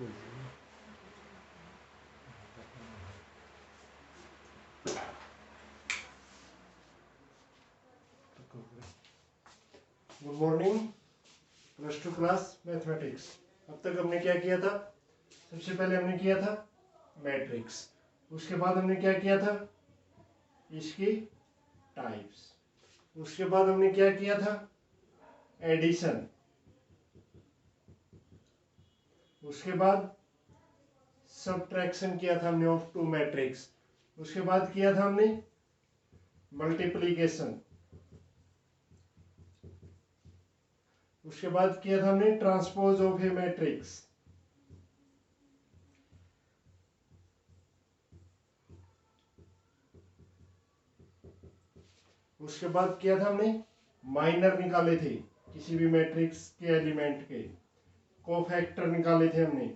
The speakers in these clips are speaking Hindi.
Good morning +2 class mathematics. अब तक हमने क्या किया था? सबसे पहले हमने किया था मैट्रिक्स, उसके बाद हमने क्या किया था? इसकी टाइप्स। उसके बाद हमने क्या किया था? एडिशन। उसके बाद सब्ट्रैक्शन किया था हमने ऑफ टू मैट्रिक्स। उसके बाद किया था हमने मल्टीप्लिकेशन। उसके बाद किया था हमने ट्रांसपोज ऑफ ए मैट्रिक्स। उसके बाद किया था हमने माइनर निकाले थे किसी भी मैट्रिक्स के एलिमेंट के, कोफैक्टर निकाले थे हमने।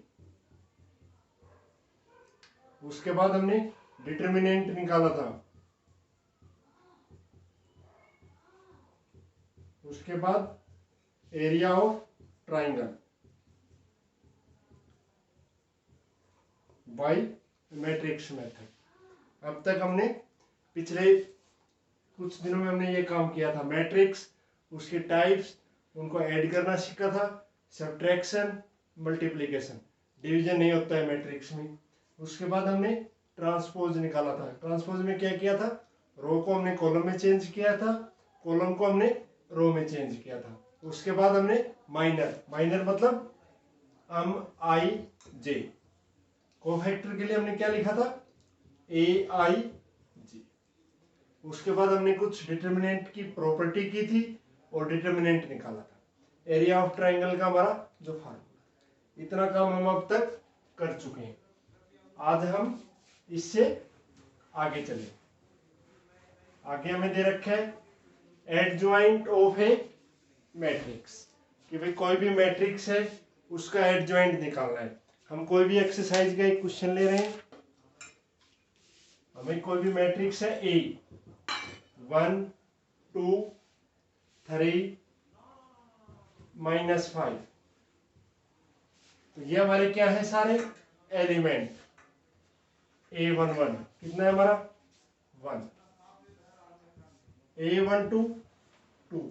उसके बाद हमने डिटर्मिनेंट निकाला था। उसके बाद area of triangle by matrix method. अब तक हमने पिछले कुछ दिनों में हमने ये काम किया था। मैट्रिक्स, उसके टाइप्स, उनको ऐड करना सीखा था, सब्ट्रैक्शन, मल्टीप्लिकेशन। डिवीजन नहीं होता है मैट्रिक्स में। उसके बाद हमने ट्रांसपोज निकाला था। ट्रांसपोज में क्या किया था? रो को हमने कॉलम में चेंज किया था, कॉलम को हमने रो में चेंज किया था। उसके बाद हमने माइनर मतलब आई जे। कोफैक्टर के लिए हमने क्या लिखा था? ए आई जे। उसके बाद हमने कुछ डिटर्मिनेंट की प्रॉपर्टी की थी और डिटर्मिनेंट निकाला था। एरिया ऑफ ट्राइंगल का हमारा जो फार्मूला। इतना काम हम अब तक कर चुके हैं। आज हम इससे आगे चले। आगे हमें दे रखा है एडजॉइंट ऑफ ए मैट्रिक्स, कि भाई कोई भी मैट्रिक्स है उसका एडजॉइंट निकालना है। हम कोई भी एक्सरसाइज का एक क्वेश्चन ले रहे हैं। हमें कोई भी मैट्रिक्स है ए 1 2 3 -5, तो ये हमारे क्या है? सारे एलिमेंट। A11 कितना है हमारा? 1। A12 2,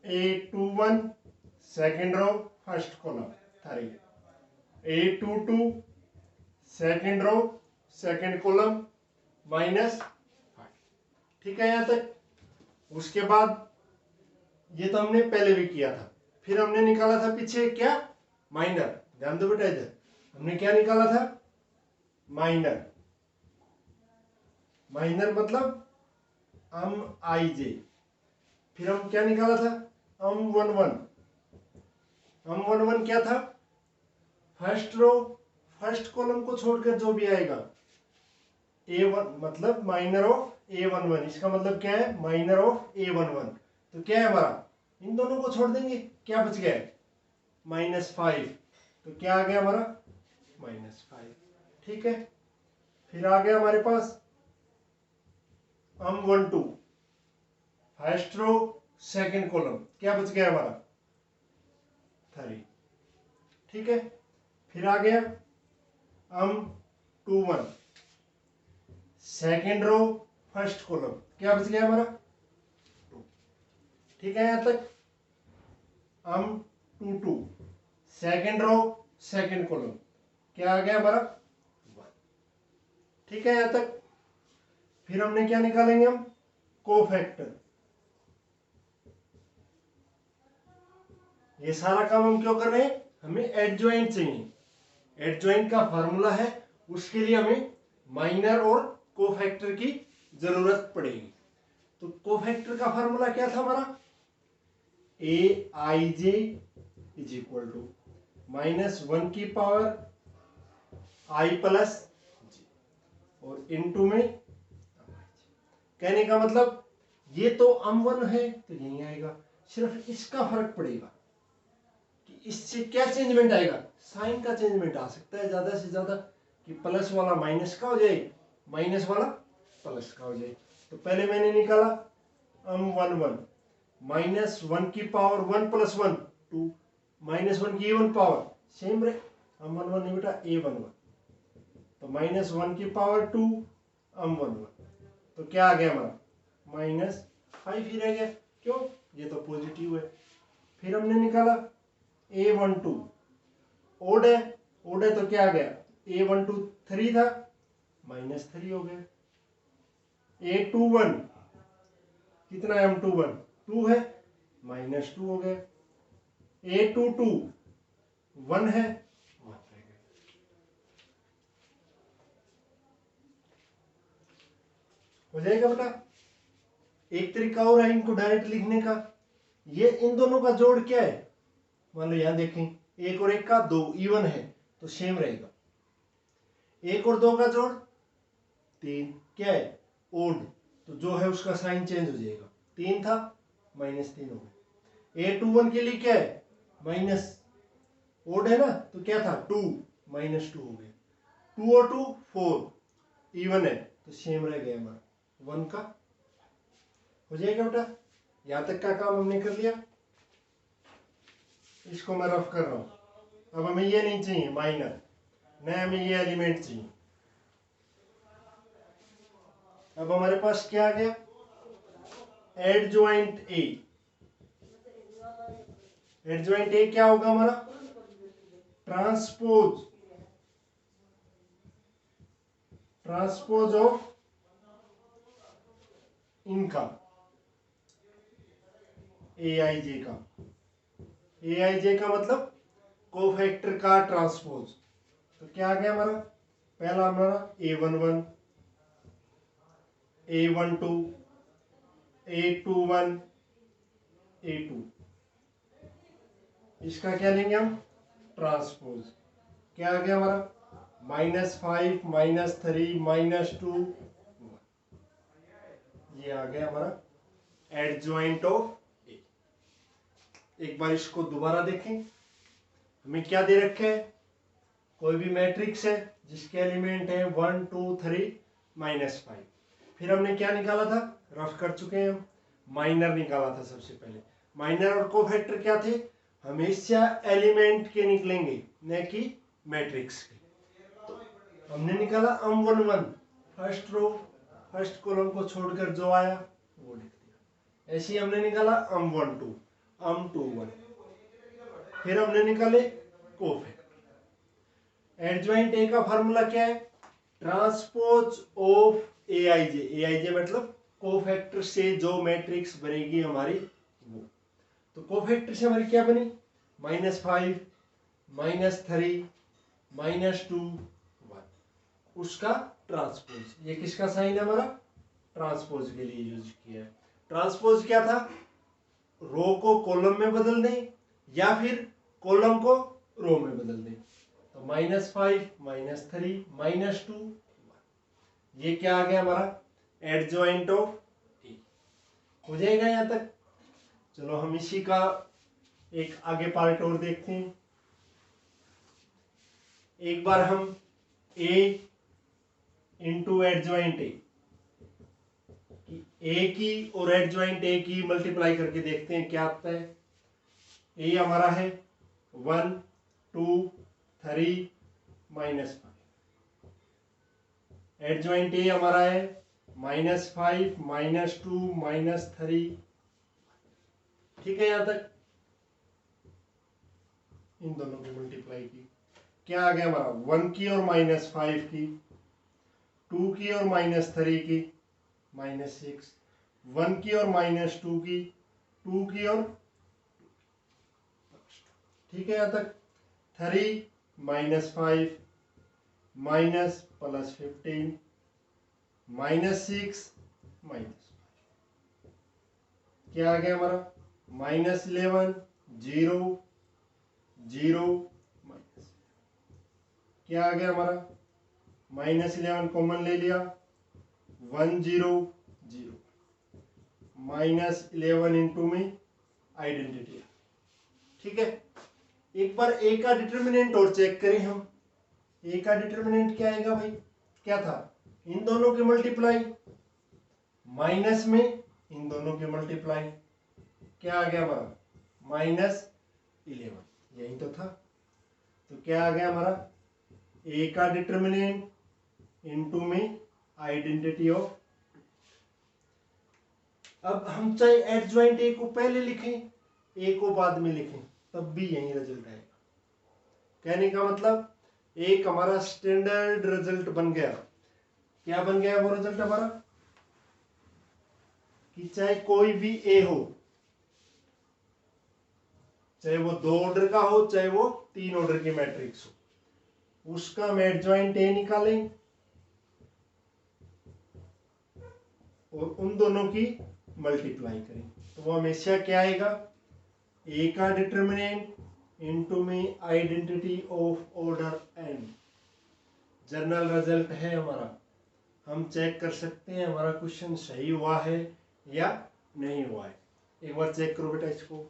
A21 second row first column 3, A22 second row second column -5। ठीक है यहां तक? उसके बाद ये तो हमने पहले भी किया था। फिर हमने निकाला था पीछे क्या? माइनर। ध्यान दो बेटा, इधर हमने क्या निकाला था? माइनर मतलब आई जे। फिर हम क्या निकाला था? M11 क्या था? फर्स्ट रो फर्स्ट कॉलम को छोड़कर जो भी आएगा A1 मतलब माइनर ऑफ A11। इसका मतलब क्या है? Minor of A11। तो क्या है हमारा? इन दोनों को छोड़ देंगे, क्या बच गया? -5। तो क्या आ गया हमारा? -5। ठीक है। फिर आ गया हमारे पास M12 first row second column, क्या बच गया हमारा? 3। ठीक है। फिर आ गया M21 second row first column, क्या बच गया हमारा? 2। ठीक है यहां तक? M22 second row second column, क्या आ गया हमारा? 1। ठीक है यहां तक? फिर हमने क्या निकालेंगे? हम कोफैक्टर। ये सारा काम हम क्यों कर रहे हैं? हमें एडजॉइंट चाहिए। एडजॉइंट का फार्मूला है, उसके लिए हमें माइनर और कोफैक्टर की जरूरत पड़ेगी। तो कोफैक्टर का फार्मूला क्या था हमारा? ए आई जे इज इक्वल टू -1 की पावर आई प्लस जे और इनटू में। कहने का मतलब ये तो M1 है तो यही आएगा, सिर्फ इसका फर्क पड़ेगा कि इससे क्या चेंजमेंट आएगा? साइन का चेंजमेंट आ सकता है ज्यादा से ज्यादा, कि प्लस वाला माइनस का हो जाए, माइनस वाला प्लस का हो जाए। तो पहले मैंने निकाला M11 -1 की पावर 1 + 1 2, -1 की इवन पावर सेम रहे, हम 1 1 नहीं बेटा, a 1 1, तो -1 की पावर 2 हम 1 1, तो क्या आ गया हमारा -5 ही रह गया। क्यों? ये तो पॉजिटिव है। फिर हमने निकाला a12 ओड है, ओड है तो क्या आ गया, a12 3 था, -3 हो गया। a21 कितना है, m21 2 है, -2 हो गया। a22 1 है, 1 रह गया। हो जाएगा बेटा। एक तरीका और है इनको डायरेक्ट लिखने का, ये इन दोनों का जोड़ क्या है, मान लो यहां देखें, 1 और 1 का 2 इवन है तो सेम रहेगा। 1 और 2 का जोड़ 3 क्या है, ओड, तो जो है उसका साइन चेंज हो जाएगा, 3 था -3 हो गया। a21 के लिए क्या है, माइनस, ओड है ना, तो क्या था 2 -2 हो गया। 2 और 2 4 इवन है तो सेम रह गया हमारा 1 का। हो जाएगा बेटा। यहां तक का काम हमने कर लिया, इसको मैं रफ कर रहा हूं। अब हमें ये नहीं चाहिए माइनर, न हमें ये एलिमेंट चाहिए। अब हमारे पास क्या आ गया, एडजॉइंट ए। एडजॉइंट ए क्या होगा हमारा, ट्रांसपोज ऑफ इनका, ए आई जे का। ए आई जे का मतलब कोफैक्टर का ट्रांसपोज। तो क्या आ गया हमारा, पहला हमारा a11, a12, a21, a2, इसका क्या लेंगे हम, ट्रांसपोज। क्या आ गया हमारा, -5 -3 -2, ये आ गया हमारा एडजॉइंट ऑफ ए। एक बार इसको दोबारा देखें, हमें क्या दे रखे है, कोई भी मैट्रिक्स है जिसके एलिमेंट है 1 2 3 -5। फिर हमने क्या निकाला था, रफ कर चुके हैं हम, माइनर निकाला था सबसे पहले। माइनर और कोफैक्टर क्या थे, हमेशा एलिमेंट के निकलेंगे न कि मैट्रिक्स के। तो हमने निकाला m11, first row first column को छोड़कर जो आया वो लिख दिया। ऐसे ही हमने निकाला m12, m21, फिर हमने निकाले कोफैक्टर। एडजॉइंट ए का फार्मूला क्या है, ट्रांसपोज ऑफ ए आई जे। ए आई जे मतलब कोफैक्टर से जो मैट्रिक्स बनेगी हमारी वो। तो कोफैक्टर से हमारी क्या बनी, -5 -3 -2 1, उसका ट्रांसपोज। ये किसका साइन है हमारा, ट्रांसपोज के लिए यूज किया है। ट्रांसपोज क्या था, रो को कॉलम में बदल दें या फिर कॉलम को रो में बदल दें। तो -5 -3 -2 ये क्या आ गया हमारा, एडजॉइंट ऑफ ए। हो जाएगा यहां तक। चलो हम इसी का एक आगे पार्ट और देखते हैं। एक बार हम ए इंटू एडजॉइंट ए की और एडजॉइंट ए की मल्टीप्लाई करके देखते हैं क्या आता है। ए हमारा है 1 2 3 -5, एडजॉइंट ए हमारा है -5 -2 -3। ठीक है, यहां तक इन दोनों को मल्टीप्लाई की, क्या आ गया हमारा, 1 की और -5 की, 2 की और -3 की, -6, 1 की और -2 की, 2 की और, ठीक है यहां तक। 3 -5 माइनस +15 -6 क्या आ गया हमारा, -11 0 0 माइनस, क्या आ गया हमारा, -11 कॉमन ले लिया 1 0 0, -11 इंटू में आइडेंटिटी। ठीक है, एक बार ए का डिटर्मिनेंट और चेक करें हम। ए का डिटर्मिनेंट क्या आएगा भाई, क्या था, इन दोनों के मल्टीप्लाई माइनस में इन दोनों के मल्टीप्लाई, क्या आ गया हमारा, -11, यही तो था। तो क्या आ गया हमारा, ए का डिटर्मिनेंट इनटू में आइडेंटिटी ऑफ। अब हम चाहे एडजॉइंट ए को पहले लिखें, ए को बाद में लिखें, तब भी यही रिजल्ट आएगा। कहने का मतलब एक हमारा स्टैंडर्ड रिजल्ट बन गया। क्या बन गया वो रिजल्ट हमारा, कि चाहे कोई भी ए हो, चाहे वो 2 ऑर्डर का हो, चाहे वो 3 ऑर्डर की मैट्रिक्स हो, उसका हम एडजॉइंट ए निकालें और उन दोनों की मल्टीप्लाई करें, तो वो हमेशा क्या आएगा, ए का डिटर्मिनेंट इनटू में identity of order n. General result है हमारा। हम चेक कर सकते हैं हमारा क्वेश्चन सही हुआ है या नहीं हुआ है। एक बार चेक करो बेटा इसको।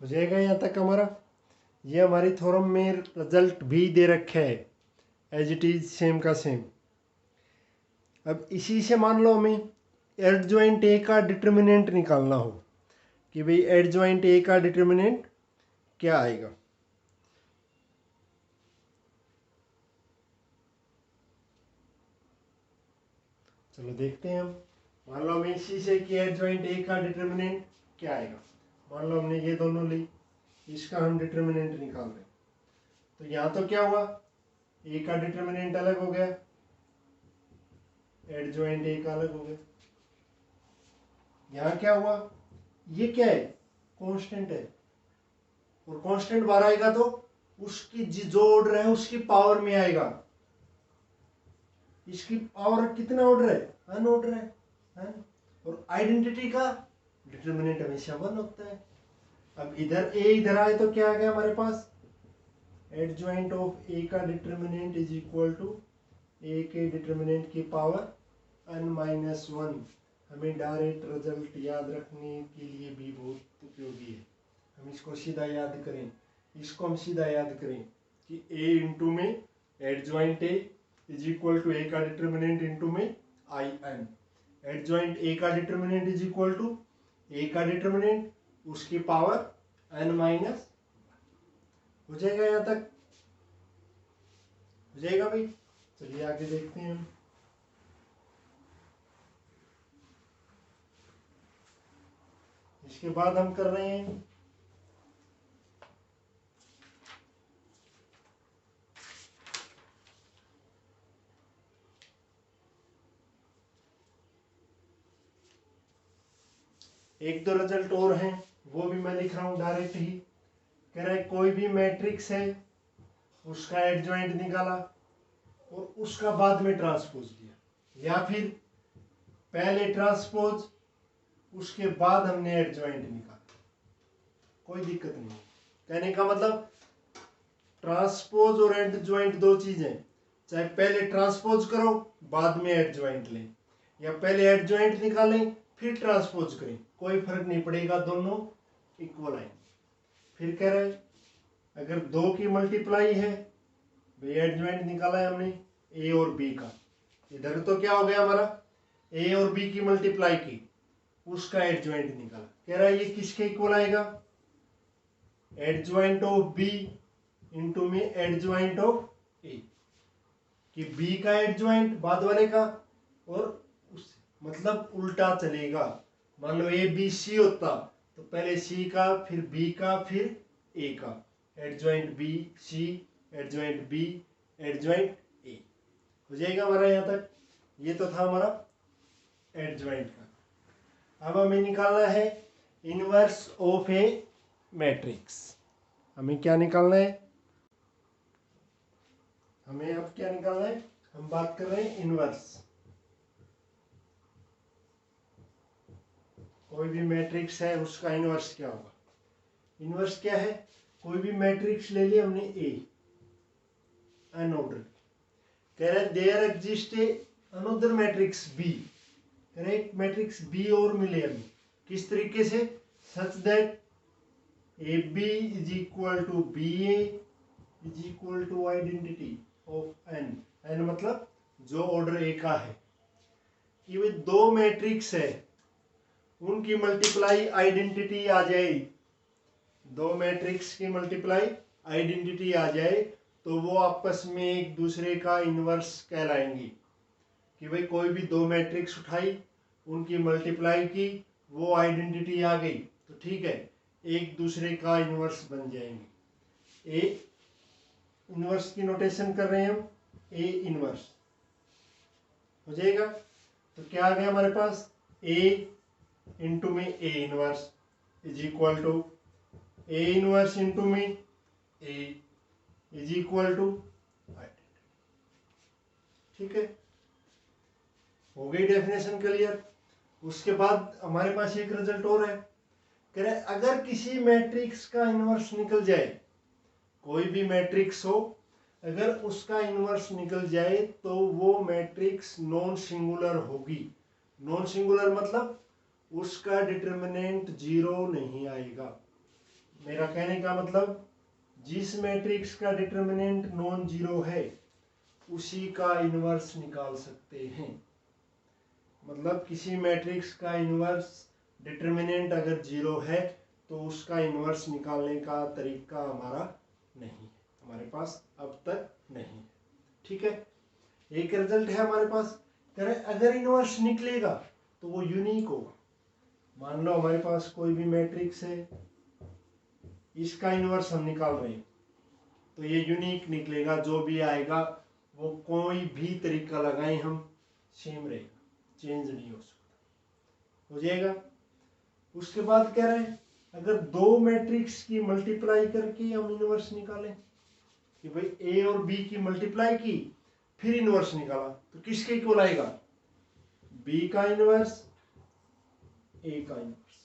हो जाएगा यहाँ तक हमारा। ये हमारी थ्योरम में रिजल्ट भी दे रखे है, एज इट इज सेम का सेम। अब इसी से मान लो हमें एडजॉइंट ए का डिटर्मिनेंट निकालना हो, कि भाई एडजॉइंट ए का डिटर्मिनेंट क्या आएगा। चलो देखते हैं हम। मान लो हमें इसी से कि एडजॉइंट ए का डिटर्मिनेंट क्या आएगा। मान लो हमने ये दोनों ली, इसका हम डिटर्मिनेंट निकाल रहे हैं, तो यहाँ तो क्या हुआ, ए का डिटर्मिनेंट अलग हो गया, एडजॉइंट ए का अलग हो गया। यहाँ क्या हुआ, ये क्या है, कांस्टेंट है, और कांस्टेंट बाहर आएगा तो उसकी जो ऑर्डर है उसकी पावर में आएगा। इसकी पावर कितना ऑर्डर है, अन ऑर्डर है। और आइडेंटिटी का डिटर्मिनेंट हमेशा 1 होता है। अब इधर ए इधर आए तो क्या आ गया हमारे पास, एडजॉइंट ऑफ ए का डिटर्मिनेंट इज इक्वल टू ए के डिटर्मिनेंट की पावर n-1। हमें डायरेक्ट रिजल्ट याद रखने के लिए भी बहुत उपयोगी है। हम इसको सीधा याद करें, इसको हम सीधा याद करें कि a इंटू में adjoint a is equal to A का डिटर्मिनेंट इंटू में आई एन। एडजॉइंट ए का determinant is equal to A का डिटर्मिनेंट उसकी पावर n-। हो जाएगा यहाँ तक, हो जाएगा भाई। चलिए आगे देखते हैं हम। इसके बाद हम कर रहे हैं एक दो रिजल्ट और हैं, वो भी मैं लिख रहा हूं डायरेक्ट ही। कह रहा है कोई भी मैट्रिक्स है, उसका एडजॉइंट निकाला और उसका बाद में ट्रांसपोज लिया, या फिर पहले ट्रांसपोज उसके बाद हमने एडजॉइंट निकाला, कोई दिक्कत नहीं। कहने का मतलब ट्रांसपोज और एडजॉइंट दो चीजें, चाहे पहले ट्रांसपोज करो बाद में एडजॉइंट लें, या पहले एडजॉइंट निकालें फिर ट्रांसपोज करें, कोई फर्क नहीं पड़ेगा, दोनों इक्वल आएंगे। फिर कह रहे अगर 2 की मल्टीप्लाई है, भाई एडजॉइंट निकाला है हमने ए और बी का, इधर तो क्या हो गया हमारा, ए और बी की मल्टीप्लाई की, उसका एडजॉइंट निकाला। कह रहा है ये किसके इक्वल आएगा, एडजॉइंट ऑफ बी इंटू में एडजॉइंट ऑफ ए, कि बी का एडजॉइंट बाद वाले का, और उस मतलब उल्टा चलेगा। मान लो ए बी सी होता तो पहले सी का फिर बी का फिर ए का, adjoint B C adjoint B adjoint A. हो जाएगा हमारा यहाँ तक। ये तो था हमारा एडजॉइंट का। अब हमें निकालना है इनवर्स ऑफ ए मैट्रिक्स। हमें क्या निकालना है, हमें अब क्या निकालना है, हम बात कर रहे हैं इनवर्स। कोई भी मैट्रिक्स है उसका इनवर्स क्या होगा। इनवर्स क्या है, कोई भी मैट्रिक्स ले लिया हमने ए अनऑर्डर, कह रहा है there exist a another matrix B, कह रहा है एक मैट्रिक्स बी और मिले हमें, किस तरीके से, such that A B is equal to B A is equal to identity of n, n मतलब जो ऑर्डर ए का है। ये दो मैट्रिक्स है, उनकी मल्टीप्लाई आइडेंटिटी आ जाए, दो मैट्रिक्स की मल्टीप्लाई आइडेंटिटी आ जाए तो वो आपस में एक दूसरे का इनवर्स कहलाएंगी। कि भाई कोई भी दो मैट्रिक्स उठाई, उनकी मल्टीप्लाई की, वो आइडेंटिटी आ गई तो ठीक है, एक दूसरे का इनवर्स बन जाएंगे। ए इनवर्स की नोटेशन कर रहे हैं हम, ए इनवर्स हो जाएगा। तो क्या आ गया हमारे पास, ए इंटू में A inverse is equal to A inverse into में A is equal to identity. ठीक है, हो गई डेफिनेशन क्लियर। उसके बाद हमारे पास एक रिजल्ट और है, कह रहे अगर किसी मैट्रिक्स का इनवर्स निकल जाए, कोई भी मैट्रिक्स हो अगर उसका इनवर्स निकल जाए तो वो मैट्रिक्स नॉन सिंगुलर होगी। नॉन सिंगुलर मतलब उसका डिटर्मिनेंट जीरो नहीं आएगा। मेरा कहने का मतलब जिस मैट्रिक्स का डिटर्मिनेंट नॉन जीरो है उसी का इनवर्स निकाल सकते हैं। मतलब किसी मैट्रिक्स का इनवर्स डिटर्मिनेंट अगर जीरो है तो उसका इनवर्स निकालने का तरीका हमारा नहीं है, हमारे पास अब तक नहीं है। ठीक है, एक रिजल्ट है हमारे पास, कह रहे अगर इनवर्स निकलेगा तो वो यूनिक होगा। मान लो हमारे पास कोई भी मैट्रिक्स है, इसका इनवर्स हम निकाल रहे हैं तो ये यूनिक निकलेगा, जो भी आएगा वो कोई भी तरीका लगाएं हम सेम रहेगा, चेंज नहीं हो सकता, हो जाएगा। उसके बाद कह रहे हैं अगर दो मैट्रिक्स की मल्टीप्लाई करके हम इनवर्स निकालें, कि भाई ए और बी की मल्टीप्लाई की फिर इनवर्स निकाला तो किसके इक्वल आएगा, बी का इनवर्स ए का इनवर्स,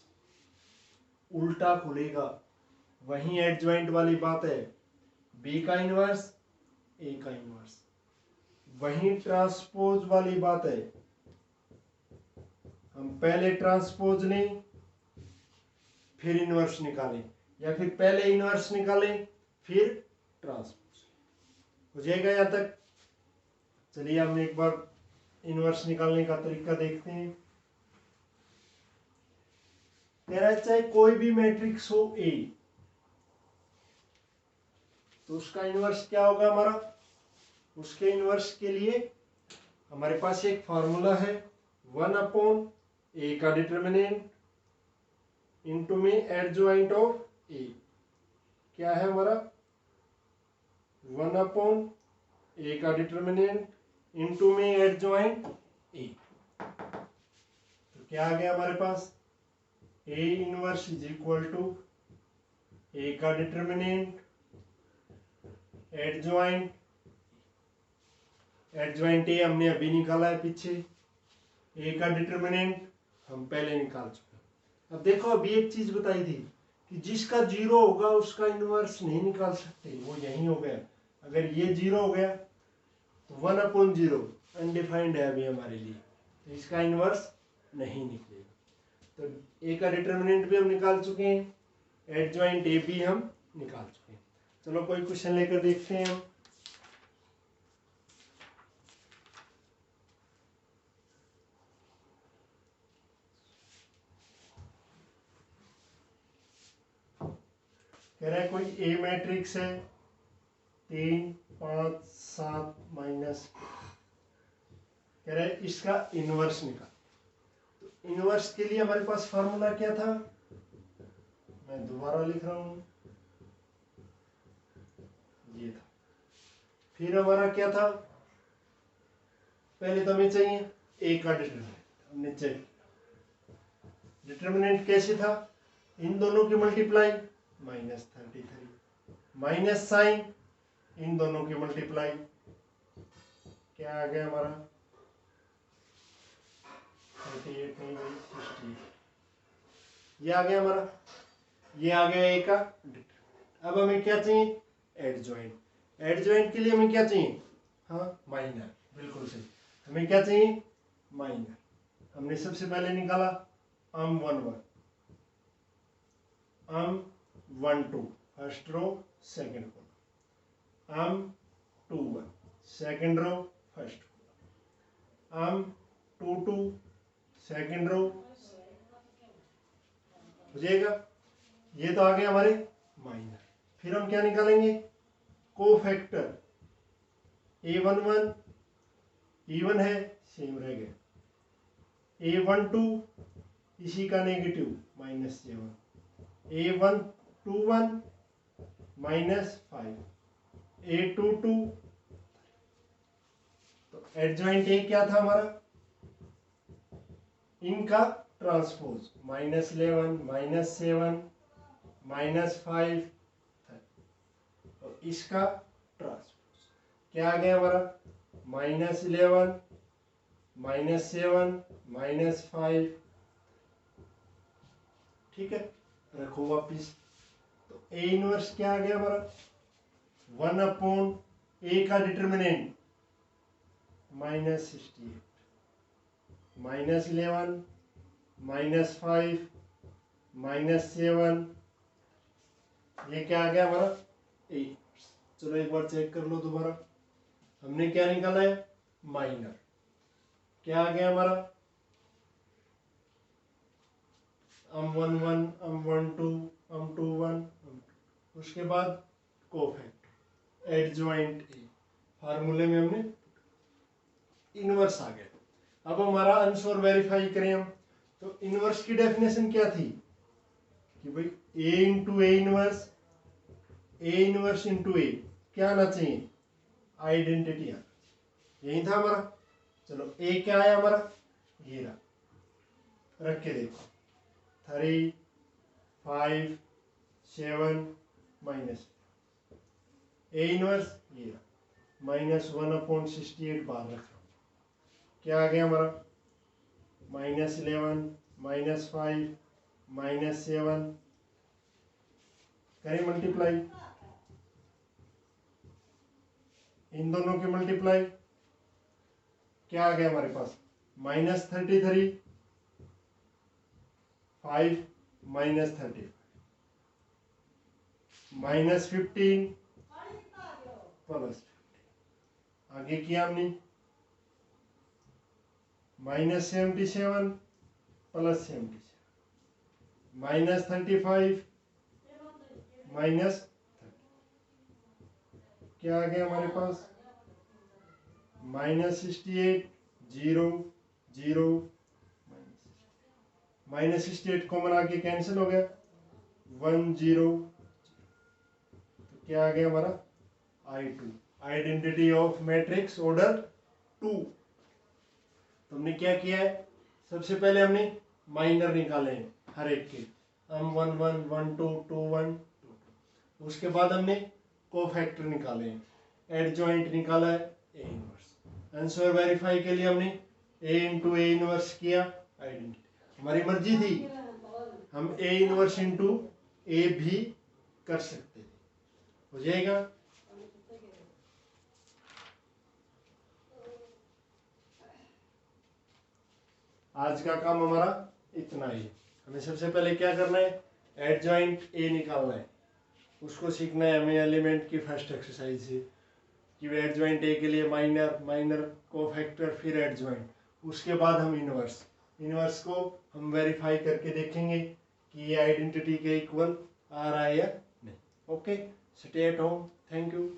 उल्टा खुलेगा। वहीं एडजॉइंट वाली बात है, बी का इनवर्स ए का इनवर्स, वहीं ट्रांसपोज वाली बात है, हम पहले ट्रांसपोज लें फिर इनवर्स निकालें, या फिर पहले इनवर्स निकालें फिर ट्रांसपोज, हो जाएगा यहाँ तक। चलिए हम एक बार इनवर्स निकालने का तरीका देखते हैं। कह रहा है चाहे कोई भी मैट्रिक्स हो ए, तो उसका इनवर्स क्या होगा हमारा, उसके इनवर्स के लिए हमारे पास एक फॉर्मूला है, 1 ए का डिटर्मिनेंट इंटू में एडजॉइंट ऑफ ए। क्या है हमारा, 1 ए का डिटर्मिनेंट इंटू में एडजॉइंट ए। तो क्या आ गया हमारे पास, A inverse is equal to A का डिटर्मिनेंट एडजॉइंट, एडजॉइंट ए हमने अभी निकाला है पीछे, ए का डिटर्मिनेंट हम पहले निकाल चुके हैं। अब देखो अभी एक चीज बताई थी कि जिसका जीरो होगा उसका इनवर्स नहीं निकाल सकते, वो यही हो गया। अगर ये जीरो हो गया तो 1/0 अनडिफाइंड है अभी हमारे लिए, तो इसका इनवर्स नहीं निकलेगा। तो ए का डिटर्मिनेंट भी हम निकाल चुके हैं, एडजॉइंट ए भी हम निकाल चुके हैं। चलो कोई क्वेश्चन लेकर देखते हैं हम। कह रहा है कोई ए मैट्रिक्स है 3 5 7 माइनस, कह रहा है इसका इनवर्स निकाल। तो इनवर्स के लिए हमारे पास फॉर्मूला क्या था, मैं दोबारा लिख रहा हूं, ये था। फिर हमारा क्या था, पहले तो हमें चाहिए ए का डिटर्मिनेंट, हमने चेक, डिटर्मिनेंट कैसे था, इन दोनों की मल्टीप्लाई -33 माइनस साइन इन दोनों की मल्टीप्लाई, क्या आ गया हमारा 38 नहीं भाई 68, ये आ गया हमारा, ये आ गया ए का। अब हमें क्या चाहिए, एडजॉइंट। एडजॉइंट के लिए हमें क्या चाहिए, हाँ माइनर, बिल्कुल सही। हमें क्या चाहिए, माइनर। हमने सबसे पहले निकाला अम 1 1, अम 1 2 फर्स्ट रो सेकंड कॉलम, अम 2 1 सेकंड रो फर्स्ट कॉलम, अम 2 2 सेकंड रो, हो जाएगा। ये तो आ गया हमारे माइनर। फिर हम क्या निकालेंगे, कोफैक्टर। A11 इवन है, सेम रह गया। A12 इसी का नेगेटिव -7, A121 -5, A22, तो एडजॉइंट ए क्या था हमारा, इनका ट्रांसपोज -11 -7 -5, और इसका ट्रांसपोज क्या आ गया हमारा, -11 -7 -5, ठीक है। रखो वापिस, तो ए इनवर्स क्या आ गया हमारा, 1/a का डिटर्मिनेंट -68, -11 -5 -7, ये क्या आ गया हमारा ए। चलो एक बार चेक कर लो दोबारा। हमने क्या निकाला है, माइनर। क्या आ गया हमारा, अम 1 1 अम 1 2 अम 2 1, उसके बाद कोफैक्टर, एडजॉइंट ए, फार्मूले में हमने इनवर्स आ गया। अब हमारा आंसर वेरीफाई करें हम, तो इनवर्स की डेफिनेशन क्या थी कि भाई A into A inverse, A inverse into A क्या आना चाहिए, आइडेंटिटी आना चाहिए, यही था हमारा। चलो ए क्या आया हमारा, ये रहा, रख के देखो 3 5 7 माइनस, ए इनवर्स ये रहा, -1/68 बाहर रख रहा हूँ, क्या आ गया हमारा, -11 -5 -7, करें मल्टीप्लाई, इन दोनों की मल्टीप्लाई, क्या आ गया हमारे पास, -33 5 -30 -15 +15, आगे किया हमने -77 +77 -35 -30, क्या आ गया हमारे पास, -68 0 0 -68 कॉमन आके कैंसिल हो गया, 1 0, तो क्या आ गया हमारा I2, identity of matrix order 2। तो हमने क्या किया है, सबसे पहले हमने माइनर निकाले हैं हर एक के, हम 1 1 1 2 2 1 2 2, उसके बाद हमने कोफैक्टर निकाले हैं, एडजॉइंट निकाला है, ए इनवर्स। आंसर वेरीफाई के लिए हमने ए इंटू ए इनवर्स किया, आइडेंटिटी हमारी मर्जी थी, हम ए इनवर्स इंटू ए भी कर सकते थे, हो जाएगा। आज का काम हमारा इतना ही। हमें सबसे पहले क्या करना है, एडजॉइंट ए निकालना है, उसको सीखना है हमें एलिमेंट की फर्स्ट एक्सरसाइज से, कि एडजॉइंट ए के लिए माइनर, माइनर कोफैक्टर, फिर एडजॉइंट, उसके बाद हम इनवर्स, इनवर्स को हम वेरीफाई करके देखेंगे कि ये आइडेंटिटी के इक्वल आ रहा है या नहीं। Okay, stay at home, thank you.